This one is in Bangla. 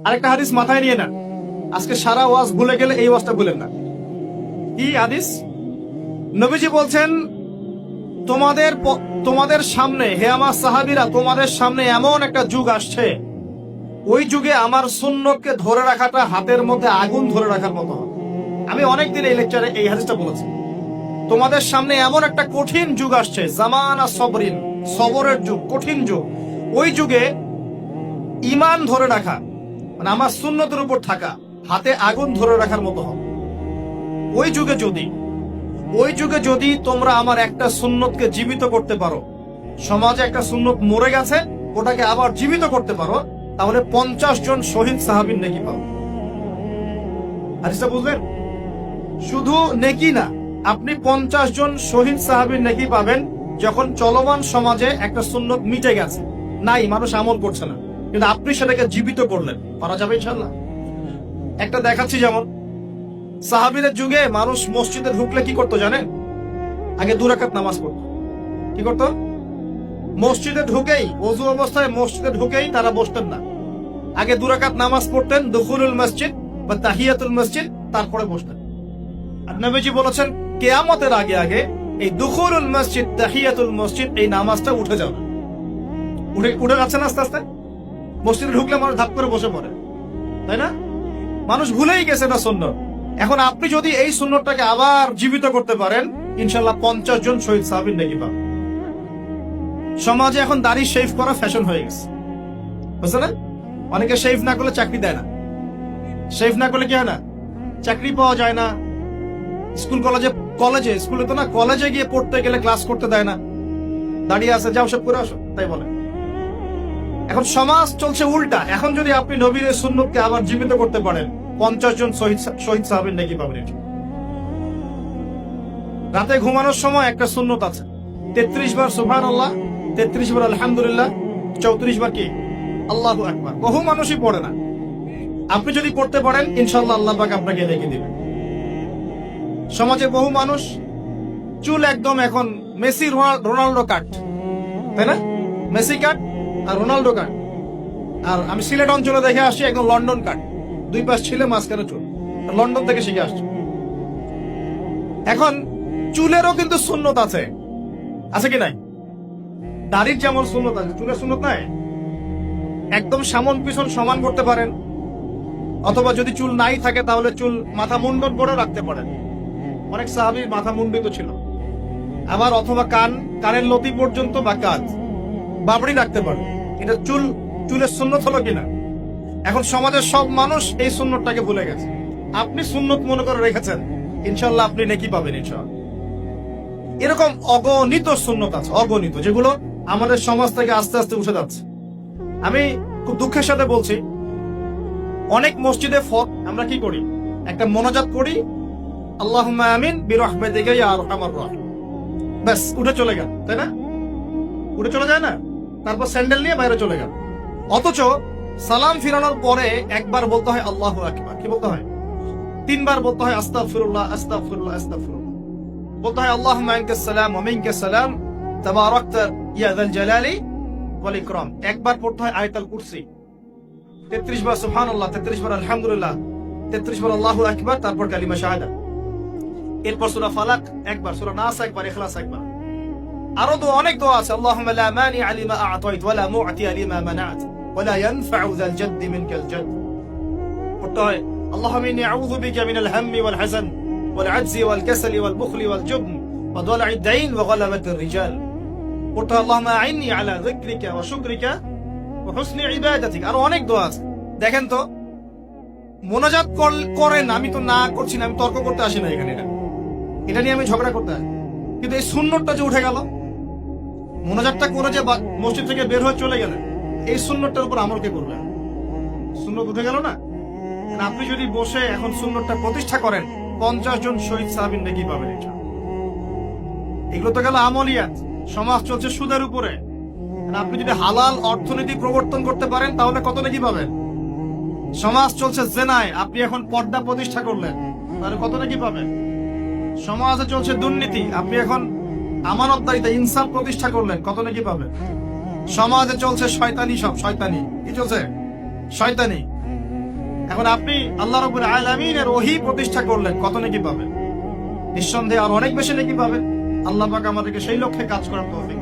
আরেকটা হাদিস মাথায় নিয়ে নেন, আজকে সারা ওয়াজ ভুলে গেলে এই ওয়াজটা ভুলেন না। কি হাদিস? নবীজি বলছেন, তোমাদের সামনে, হে আমার সাহাবীরা, তোমাদের সামনে এমন একটা যুগ আসছে, ওই যুগে আমার সুন্নতকে ধরে রাখাটা হাতের মধ্যে আগুন ধরে রাখার মতো হবে। আমি অনেকদিন এই লেকচারে এই হাদিসটা বলেছি। তোমাদের সামনে এমন একটা কঠিন যুগ আসছে, জামানা সবরিন, সবরের যুগ, কঠিন যুগ। ওই যুগে ঈমান ধরে রাখা, মানে আমার সুন্নতের উপর থাকা, হাতে আগুন ধরে রাখার মতো হবে। ওই যুগে যদি তোমরা আমার একটা সুন্নতকে জীবিত করতে পারো, সমাজে একটা সুন্নত মরে গেছে, ওটাকে আবার জীবিত করতে পারো, তাহলে 50 জন শহীদ সাহাবীর নেকি পাবো। হাদিসটা বুঝলেন? শুধু নেকি না, আপনি 50 জন শহীদ সাহাবীর নেকি পাবেন যখন চলমান সমাজে একটা সুন্নত মিটে গেছে, নাই, মানুষ আমল করছে না, কিন্তু আপনি সেটাকে জীবিত করলেন। পারা যাবে ইনশাআল্লাহ। একটা দেখাচ্ছি, যেমন সাহাবীদের যুগে মানুষ মসজিদে ঢুকলে কি করতো জানেন? আগে 2 রাকাত নামাজ পড়তো। কি করতো? মসজিদে ঢুকেই, ওযু অবস্থায় মসজিদে ঢুকেই তারা বসতেন না, আগে 2 রাকাত নামাজ পড়তেন, দুখুলুল মসজিদ বা তাহিয়াতুল মসজিদ, তারপরে বসতেন। আর নবীজি বলেছেন, কিয়ামতের আগে আগে এই দুখুলুল মসজিদ, তাহিয়াতুল মসজিদ, এই নামাজটা উঠে যাবে। উঠে যাচ্ছে না আস্তে আস্তে। মসজিদে ঢুকলে মানুষ ধাপ করে বসে পড়ে, তাই না? মানুষ ভুলেই গেছে না সুন্নত। এখন আপনি যদি এই সুন্নতটাকে আবার জীবিত করতে পারেন, ইনশাআল্লাহ 50 জন শহীদ সাহাবীর নেকি পাবেন। সমাজে এখন দাড়ি শেভ করা ফ্যাশন হয়ে গেছে, বুঝলেন না? অনেকে শেভ না করলে চাকরি দেয় না। শেভ না করলে কি হয় না? চাকরি পাওয়া যায় না। স্কুলে তো না, কলেজে গিয়ে পড়তে গেলে ক্লাস করতে দেয় না। দাঁড়িয়ে আছে, যাও সব করে আসো, তাই বলে। এখন সমাজ চলছে উল্টা। এখন যদি আপনি নবীর সুন্নতকে আবার জীবিত করতে পারেন, 50 জন শহীদ সাহাবীর নেকি পাবেন। রাতে ঘুমানোর সময় একটা সুন্নত আছে, 33 বার সুবহানাল্লাহ, 33 বার আলহামদুলিল্লাহ, 34 বার কি আল্লাহু আকবার। বহু মানুষই পড়ে না। আপনি যদি পড়তে পারেন, ইনশাআল্লাহ আল্লাহ পাক আপনাকে লিখে দিবেন। সমাজে বহু মানুষ চুল একদম এখন মেসি রোনাল্ডো কাট, তাই না? মেসি কাট আর রোনাল্ডো কাট। আর আমি সিলেট অঞ্চলে দেখে আসছি একদম লন্ডন কাট, 2 পাশ ছিলে, মাঝখানে চুল। লন্ডন থেকে শিখে আসছি। এখন চুলেরও কিন্তু সুন্নত আছে, আছে কি নাই? দাড়ির যেমন সুন্নত আছে, চুলের সুন্নত নাই। একদম সামন পিছন সমান করতে পারেন, অথবা যদি চুল নাই থাকে তাহলে চুল মাথা মুন্ডন করে রাখতে পারেন। অনেক সাহাবীর মাথা মুন্ডিত ছিল। আবার অথবা কানের লতি পর্যন্ত বা কাঁধ বাবড়ি রাখতে পারেন। এটা চুলের সুন্নত হলো কিনা? এখন সমাজের সব মানুষ এই সুন্নতটাকে ভুলে গেছে। আপনি সুন্নত মনে করে রেখেছেন, ইনশাআল্লাহ আপনি নেকি পাবেন ইনশাআল্লাহ। এরকম অগণিত সুন্নত আছে, অগণিত, যেগুলো আমাদের সমাজ থেকে আস্তে আস্তে উঠে যাচ্ছে। আমি খুব দুঃখের সাথে বলছি, অনেক মসজিদে আমরা কি করি? একটা মোনাজাত করি, আল্লাহুম্মা আমিন বিরহমাতিকা ইয়া আরহামার রাহিম, ব্যাস উঠে চলে গেল, তাই না? উঠে চলে যায় না? তারপর স্যান্ডেল নিয়ে বাইরে চলে গেল। অথচ সালাম ফিরানোর পরে একবার বলতে হয় আল্লাহু আকবার। কি বলতে হয়? 3 বার বলতে হয় আস্তাগফিরুল্লাহ, আস্তাগফিরুল্লাহ, আস্তাগফিরুল্লাহ। বলতে হয় আল্লাহুম্মা আনকাস সালাম ওয়া মিনকাস সালাম, তাবারাকতা ইয়া যাল জালালি ওয়াল ইকরাম। একবার পড়তে হয় আয়াতুল কুরসি, 33 বার সুবহানাল্লাহ, 33 বার আলহামদুলিল্লাহ, 33 বার আল্লাহু আকবার, তারপর কালিমা শাহাদা। এরপর সূরা ফালাক একবার, সূরা নাস একবার, ইখলাস একবার। আরো তো অনেক দোয়া আছে, আল্লাহুম্মা লা মানিআ লিমা আ'তাইত ওয়া লা মু'তিয়া লিমা মানা'ত ওয়া লা ইয়ানফা'ু যাল জাদ্দি মিনকাল জাদ। পড়তে হয় আল্লাহুম্মা ইন্নী আউযু বিকা মিনাল হাম্মি ওয়াল হাযান ওয়াল আজজি ওয়াল কাসালি ওয়াল বুখলি ওয়াল জুবন ওয়া দালা'id দাইন ওয়া গালাবাতির রিজাল। পড়তে হয় আল্লাহুম্মা আ'ইন্নী আলা যিকরিকা ওয়া শুকরিকা ওয়া হুসনি ইবাদাতিক। আরো অনেক দোয়া আছে। দেখেন তো, মোনাজাত করেন, আমি তো না করছি না, আমি তর্ক করতে আসি না এখানে, এটা নিয়ে আমি ঝগড়া করতে আসি। কিন্তু এই সুন্নতটা যে উঠে গেল, মোনাজাতটা করে যে মসজিদ থেকে বের হয়ে চলে গেলেন, এই সুন্নতটার উপর আমল কে করবে? সুন্নত উঠে গেল না? আপনি যদি বসে এখন সুন্নতটা প্রতিষ্ঠা করেন, 50 জন শহীদ সাহাবীর নেকি পাবেন ইনশাআল্লাহ। এগুলো তো গেল আমলিয়াত। সমাজ চলছে সুদের উপরে। আপনি যদি হালাল অর্থনীতি প্রবর্তন করতে পারেন, তাহলে কত নেকি পাবেন? সমাজ চলছে জেনায়, আপনি এখন পর্দা প্রতিষ্ঠা করলেন, তাহলে কত নেকি পাবেন? সমাজে চলছে দুর্নীতি, আপনি এখন আমানতদারিতা, ইনসাফ প্রতিষ্ঠা করলেন, কত নাকি পাবেন? সমাজে চলছে শয়তানি, সব শয়তানি। কি চলছে? শয়তানি। এখন আপনি আল্লাহ রাব্বুল আলামিনের ওহী প্রতিষ্ঠা করলেন, কত নেকি পাবেন? নিঃসন্দেহে আর অনেক বেশি নেকি পাবেন। আল্লাহ পাক আমাদেরকে সেই লক্ষ্যে কাজ করার তৌফিক